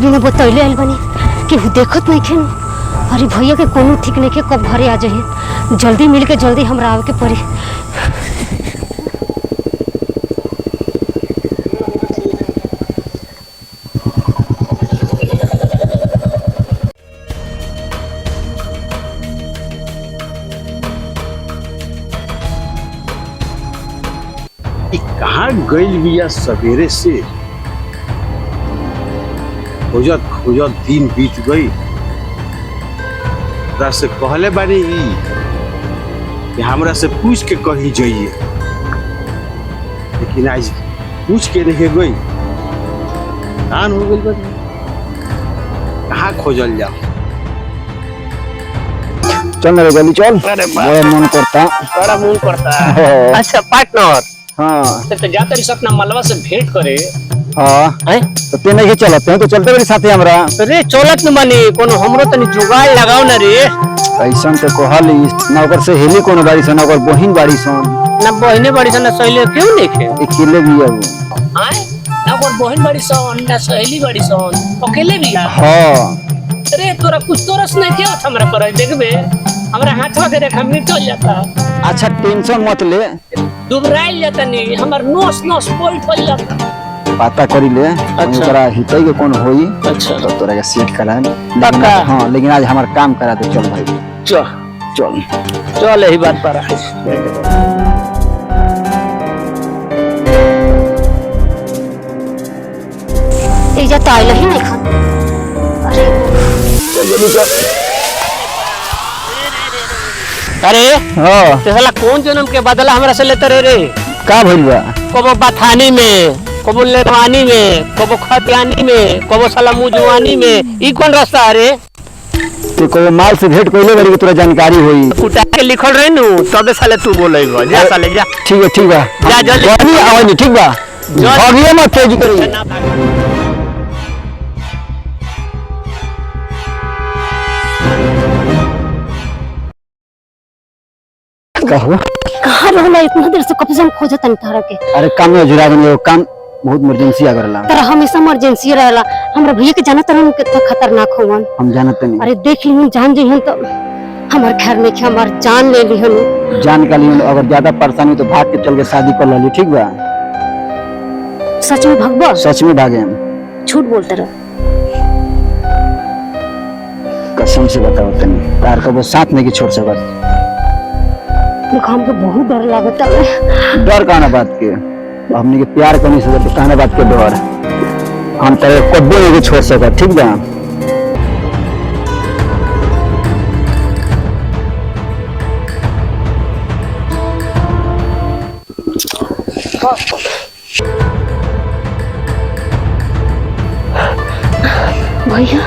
बिना बतैले आइल बनी केहू देखत नहीं खेन। अरे भैया के कोनो ठीक नहीं के कब घरे आ जाए। जल्दी मिल के जल्दी हमरा आवे के पड़ी। कहाँ गई बिया सवेरे से खोजत खोजत दिन बीत गई। से कहले बानी कि हमरा से पूछ के कही जाइए, लेकिन आज पूछ के नहीं गई। कान हो गई बानी, कहाँ खोजल जाओ। चल मेरे गली चल। अरे बड़ा मन करता, बड़ा मन करता। अच्छा पार्टनर, हाँ तो जाते रही अपना मलवा से भेंट करे। हाँ तो ते नहीं चलते हैं तो चलते मेरे साथ हमरा। रे चलत न मानी कोनो हमरो तनी जुगाड़ लगाओ ना रे। ऐसन तो कहली ना ओकर से हेली कोनो बाड़ी सन, ओकर बहिन बाड़ी सन। ना बहिने बाड़ी सन, ना सहेली क्यों नहीं खे? अकेले भी है वो। हां ना ओकर बहिन बाड़ी सन, ना सहेली बाड़ी सन, अकेले भी है। हां अरे तोरा कुछ तोरस नहीं के हमरा पर देखबे, हमरा हाथवा के रेखा मिटल जाता। अच्छा टेंशन मत ले, दुबराइल जाता नहीं, हमर नोस नोस पोल्ट हो जाता। पता करी ले। अच्छा। ओकरा हितई के कौन होई। अच्छा तो तोरा के सेट करा। पक्का? हां लेकिन आज हमार काम करा दे। चल भाई चल चल चल यही बात पर एजा तो आइल ही नहीं खा। अरे अरे हां ते साला कौन जन्म के बदला हमरा से लेते रे? का भइल बा? कबो बथानी में, कबो लेवानी में, कबो खतियानी में, कबो साला मुजवानी में। ई कौन रास्ता है? ते कोई माल से भेंट कइले बड़ी के तोरा जानकारी होई। कुटा के लिखल रहे नु, तबे साले तू बोलेगा। जा साले जा। ठीक बा। जा जल्दी जल्दी आवनी। ठीक बा, भागिए मत तेज करी। कहो कहाँ रहला इतना देर से? कब से हम खोजत नहीं तारा के। अरे काम में जुड़ा गए, काम बहुत इमरजेंसी आ गरला। तारा हमेशा इमरजेंसी रहला। हमरा भैया के जाना तरन कितना खतरनाक होवन। हम जानत नहीं। अरे देख ली जान जइहन तो हमार खैर में के हमार जान ले लिहन। जान का लिए अगर ज्यादा परेशानी तो भाग के चल के शादी कर ली। ठीक बा? सच में भगवा? सच में भागे हम। झूठ बोलते रहो। कसम से बताओ तनी तार को वो साथ नहीं की छोड़ सकत। हमको बहुत डर लगता है। डर कहना बात के, हमने के प्यार करने से तो कहना बात के डर। हम तेरे कब्बे नहीं छोड़ सकत। ठीक बा? भैया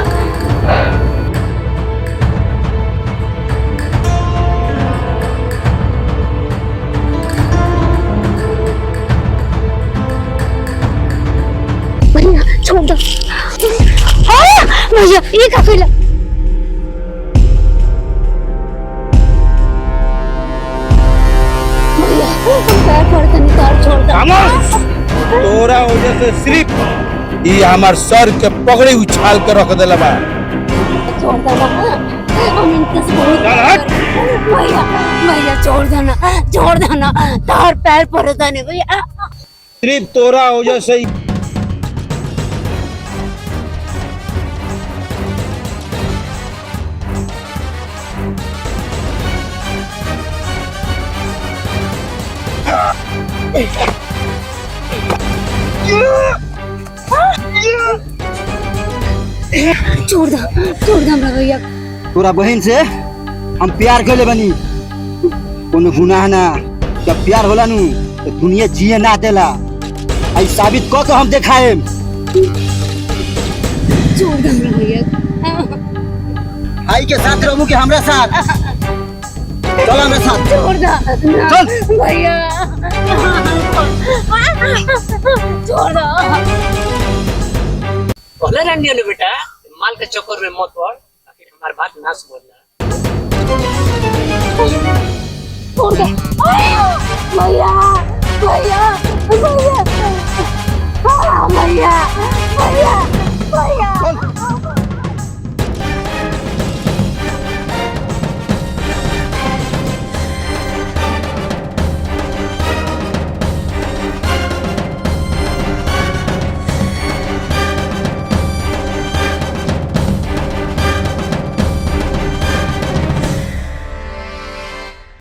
छोड़ दो। भैया ये का फील? भैया पैर पड़ता नहीं, तार छोड़ दो। खामोश! तोरा वजह से सिर्फ ये हमार सर के पगड़ी उछाल के रख देला बा। छोड़ दो ना, हम इनके भैया भैया छोड़ दो ना, तार पैर पड़ता नहीं भैया। सिर्फ तोरा वजह से छोड़ दो हमरा भैया। तोरा बहन से हम प्यार कर ले बनी, कोनो गुनाह ना। जब प्यार होला नु तो दुनिया जिए ना देला। आई साबित क के हम देखाए। छोड़ दो हमरा भैया। आई के साथ रहू के हमरा साथ चल। हमरा साथ छोड़ दो चल भैया। छोड़ दो। बोले रंडियो ने बेटा, माल के चक्कर में मत पड़, आखिर हमारी बात ना समझना। छोड़ दो भैया भैया भैया भैया।